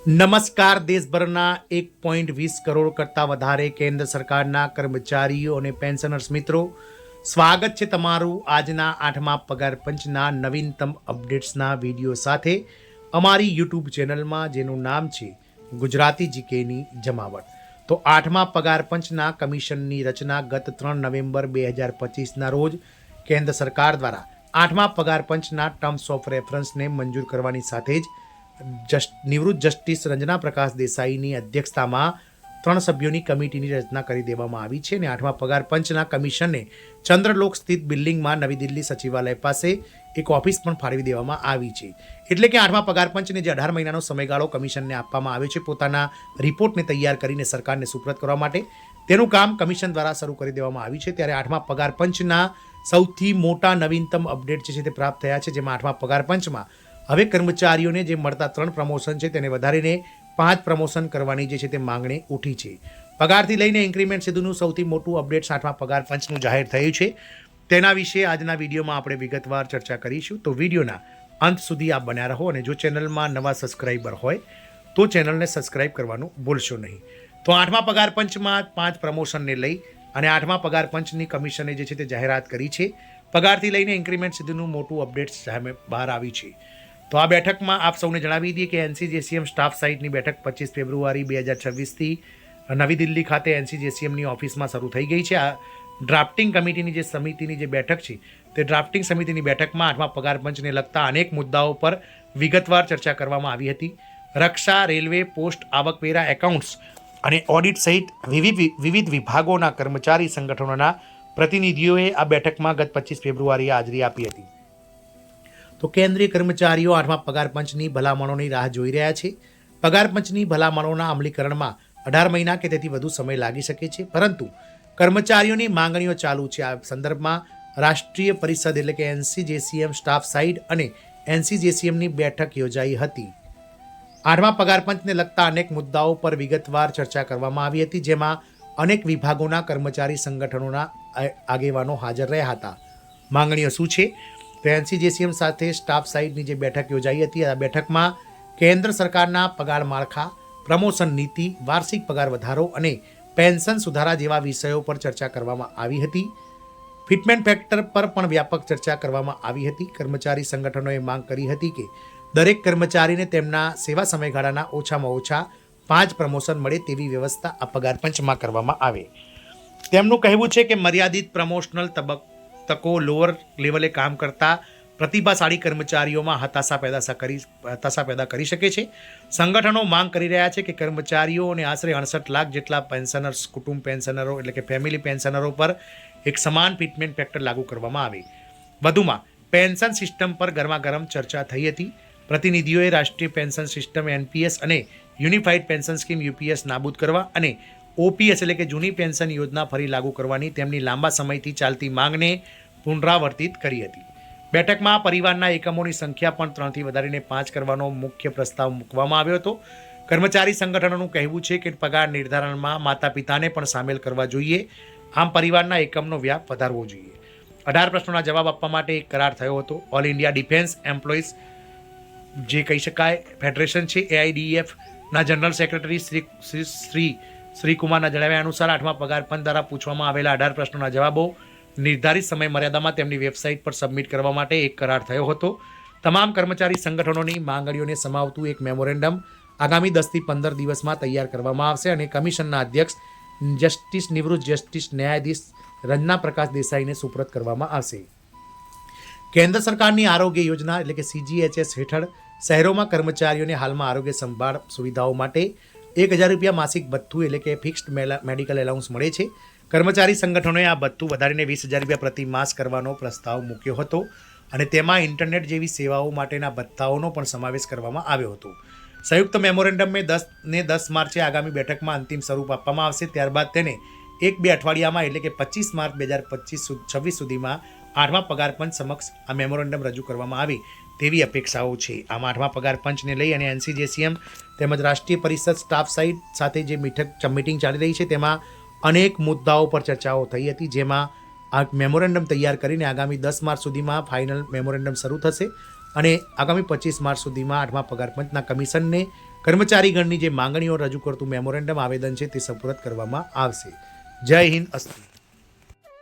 નમસ્કાર. દેશભરના 1.20 કરોડ કરતાં વધારે કેન્દ્ર સરકારના કર્મચારીઓ અને પેન્શનર્સ મિત્રો, સ્વાગત છે તમારું આજના 8મા પગાર પંચના નવીનતમ અપડેટ્સના વિડીયો સાથે અમારી યુટ્યુબ ચેનલમાં, જેનું નામ છે ગુજરાતી જીકેની જમાવટ. તો 8મા પગાર પંચના કમિશનની રચના ગત 3 નવેમ્બર 2025ના રોજ કેન્દ્ર સરકાર દ્વારા 8મા પગાર પંચના ટર્મ્સ ઓફ રેફરન્સને મંજૂર કરવાની સાથે જ નિવૃત્ત જસ્ટિસ રંજના પ્રકાશ દેસાઈની અધ્યક્ષતામાં 3 સભ્યોની કમિટીની રચના કરી દેવામાં આવી છે. અને 8મા પગાર પંચના કમિશનને ચંદ્રલોક સ્થિત બિલ્ડિંગમાં નવી દિલ્હી સચિવાલય પાસે એક ઓફિસ પણ ફાળવી દેવામાં આવી છે. એટલે કે 8મા પગાર પંચને જે 18 મહિનાનો સમયગાળો કમિશનને આપવામાં આવ્યો છે પોતાના રિપોર્ટને તૈયાર કરીને સરકારને સુપ્રત કરવા માટે, તેનું કામ કમિશન દ્વારા શરૂ કરી દેવામાં આવ્યું છે. ત્યારે 8મા પગાર પંચના સૌથી મોટા નવીનતમ અપડેટ જે છે તે પ્રાપ્ત થયા છે, જેમાં 8મા પગાર પંચમાં હવે કર્મચારીઓને જે મળતા 3 પ્રમોશન છે તેને વધારીને 5 પ્રમોશન કરવાની જે છે તે માંગણી ઉઠી છે. પગારથી લઈને ઇન્ક્રીમેન્ટ સુધીનું સૌથી મોટું અપડેટ 8મા પગાર પંચનું જાહેર થયું છે. તેના વિશે આજના વિડીયોમાં આપણે વિગતવાર ચર્ચા કરીશું. તો વિડીયોના અંત સુધી આપ બન્યા રહો, અને જો ચેનલમાં નવા સબસ્ક્રાઈબર હોય તો ચેનલને સબસ્ક્રાઈબ કરવાનું ભૂલશો નહીં. તો 8મા પગાર પંચમાં 5 પ્રમોશનને લઈ અને 8મા પગાર પંચની કમિશને જે છે તે જાહેરાત કરી છે. પગારથી લઈને ઇન્ક્રીમેન્ટ સુધીનું મોટું અપડેટ સામે બહાર આવી છે. તો આ બેઠકમાં આપ સૌને જણાવી દઈએ કે એનસીજેસીએમ સ્ટાફ સાઇટની બેઠક 25 ફેબ્રુઆરી 2026થી નવી દિલ્હી ખાતે એનસીજેસીએમની ઓફિસમાં શરૂ થઈ ગઈ છે. આ ડ્રાફ્ટિંગ કમિટીની જે સમિતિની જે બેઠક છે તે ડ્રાફ્ટિંગ સમિતિની બેઠકમાં 8મા પગાર પંચને લગતા અનેક મુદ્દાઓ પર વિગતવાર ચર્ચા કરવામાં આવી હતી. રક્ષા, રેલવે, પોસ્ટ, આવકવેરા, એકાઉન્ટ્સ અને ઓડિટ સહિત વિવિધ વિભાગોના કર્મચારી સંગઠનોના પ્રતિનિધિઓએ આ બેઠકમાં ગત 25 ફેબ્રુઆરીએ હાજરી આપી હતી. તો કેન્દ્રીય કર્મચારીઓ 8મા પગાર પંચની ભલામણોની રાહ જોઈ રહ્યા છે. પગાર પંચની ભલામણોના અમલીકરણમાં 18 મહિના કે તેથી વધુ સમય લાગી શકે છે, પરંતુ કર્મચારીઓની માંગણીઓ ચાલુ છે. આ સંદર્ભમાં રાષ્ટ્રીય પરિષદ એટલે કે એનસીજેસીએમ સ્ટાફ સાઇડ અને એનસીજેસીએમની બેઠક યોજાઈ હતી. 8મા પગાર પંચને લગતા અનેક મુદ્દાઓ પર વિગતવાર ચર્ચા કરવામાં આવી હતી, જેમાં અનેક વિભાગોના કર્મચારી સંગઠનોના આગેવાનો હાજર રહ્યા હતા. માંગણીઓ શું છે? તો એનસીજેસીએમ સાથે સ્ટાફ સાઇડની જે બેઠક યોજાઈ હતી, આ બેઠકમાં કેન્દ્ર સરકારના પગાર માળખા, પ્રમોશન નીતિ, વાર્ષિક પગાર વધારો અને પેન્શન સુધારા જેવા વિષયો પર ચર્ચા કરવામાં આવી હતી. ફિટમેન્ટ ફેક્ટર પર પણ વ્યાપક ચર્ચા કરવામાં આવી હતી. કર્મચારી સંગઠનોએ માંગ કરી હતી કે દરેક કર્મચારીને તેમના સેવા સમયગાળાના ઓછામાં ઓછા 5 પ્રમોશન મળે તેવી વ્યવસ્થા આ પગાર પંચમાં કરવામાં આવે. તેમનું કહેવું છે કે મર્યાદિત પ્રમોશનલ તકો લોઅર લેવલે કામ કરતા પ્રતિભાશાળી કર્મચારીઓમાં હતાશા પેદા કરી શકે છે. સંગઠનો માંગ કરી રહ્યા છે કે કર્મચારીઓને આશરે 68 લાખ જેટલા પેન્શનર્સ, કુટુંબ પેન્શનરો એટલે કે ફેમિલી પેન્શનરો પર એક સમાન ફિટમેન્ટ ફેક્ટર લાગુ કરવામાં આવે. વધુમાં પેન્શન સિસ્ટમ પર ગરમાગરમ ચર્ચા થઈ હતી. પ્રતિનિધિઓએ રાષ્ટ્રીય પેન્શન સિસ્ટમ એનપીએસ અને યુનિફાઈડ પેન્શન સ્કીમ યુપીએસ નાબૂદ કરવા અને ઓપીએસ એટલે કે જૂની પેન્શન યોજના ફરી લાગુ કરવાની તેમની લાંબા સમયથી ચાલતી માંગને પુનરાવર્તિત કરી હતી. બેઠકમાં પરિવારના એકમોની સંખ્યા પણ 3થી વધારીને 5 કરવાનો મુખ્ય પ્રસ્તાવ મૂકવામાં આવ્યો હતો. કર્મચારી સંગઠનોનું કહેવું છે કે પગાર નિર્ધારણમાં માતા પિતાને પણ સામેલ કરવા જોઈએ. આમ પરિવારના એકમનો વ્યાપ વધારવો જોઈએ. 18 પ્રશ્નોના જવાબ આપવા માટે એક કરાર થયો હતો. ઓલ ઇન્ડિયા ડિફેન્સ એમ્પ્લોઈઝ જે કહી શકાય ફેડરેશન છે, એઆઈડીએફના જનરલ સેક્રેટરી શ્રી કુમારના જણાવ્યા અનુસાર 8મા પગાર પંચ દ્વારા પૂછવામાં આવેલા 18 પ્રશ્નોના જવાબો નિર્ધારિત સમય મર્યાદામાં તેમની વેબસાઇટ પર સબમિટ કરવા માટે એક કરાર થયો હતો. તમામ કર્મચારી સંગઠનોની માંગણીઓને સમાવતું એક મેમોરેન્ડમ આગામી 10થી 15 દિવસમાં તૈયાર કરવામાં આવશે અને કમિશનના અધ્યક્ષ નિવૃત્ત જસ્ટિસ ન્યાયાધીશ રંજના પ્રકાશ દેસાઈને સુપ્રત કરવામાં આવશે. કેન્દ્ર સરકારની આરોગ્ય યોજના એટલે કે સીજીએચએસ હેઠળ શહેરોમાં કર્મચારીઓને હાલમાં આરોગ્ય સંભાળ સુવિધાઓ માટે 1000 રૂપિયા માસિક ભથ્થું એટલે કે ફિક્સ્ડ મેડિકલ એલાઉન્સ મળે છે. કર્મચારી સંગઠનોએ આ ભથ્થું વધારીને 20,000 રૂપિયા પ્રતિ માસ કરવાનો પ્રસ્તાવ મૂક્યો હતો અને તેમાં ઇન્ટરનેટ જેવી સેવાઓ માટેના ભથ્થાઓનો પણ સમાવેશ કરવામાં આવ્યો હતો. સંયુક્ત મેમોરેન્ડમને 10 માર્ચે આગામી બેઠકમાં અંતિમ સ્વરૂપ આપવામાં આવશે. ત્યારબાદ તેને 1-2 અઠવાડિયામાં એટલે કે 25 માર્ચ 2026 સુધીમાં 8મા પગાર પંચ સમક્ષ આ મેમોરેન્ડમ રજૂ કરવામાં આવે તેવી અપેક્ષાઓ છે. આમ 8મા પગાર પંચને લઈ અને એનસીજેસીએમ તેમજ રાષ્ટ્રીય પરિષદ સ્ટાફ સાઇટ સાથે જે મીટિંગ ચાલી રહી છે તેમાં અનેક મુદ્દાઓ પર ચર્ચાઓ થઈ હતી, જેમાં આ મેમોરેન્ડમ તૈયાર કરીને આગામી 10 માર્ચ સુધીમાં ફાઇનલ મેમોરેન્ડમ શરૂ થશે અને આગામી 25 માર્ચ સુધીમાં 8મા પગાર પંચના કમિશનને કર્મચારીગણની જે માંગણીઓ રજૂ કરતું મેમોરેન્ડમ આવેદન છે તે સુપરત કરવામાં આવશે. જય હિન્દ. અસ્તુ.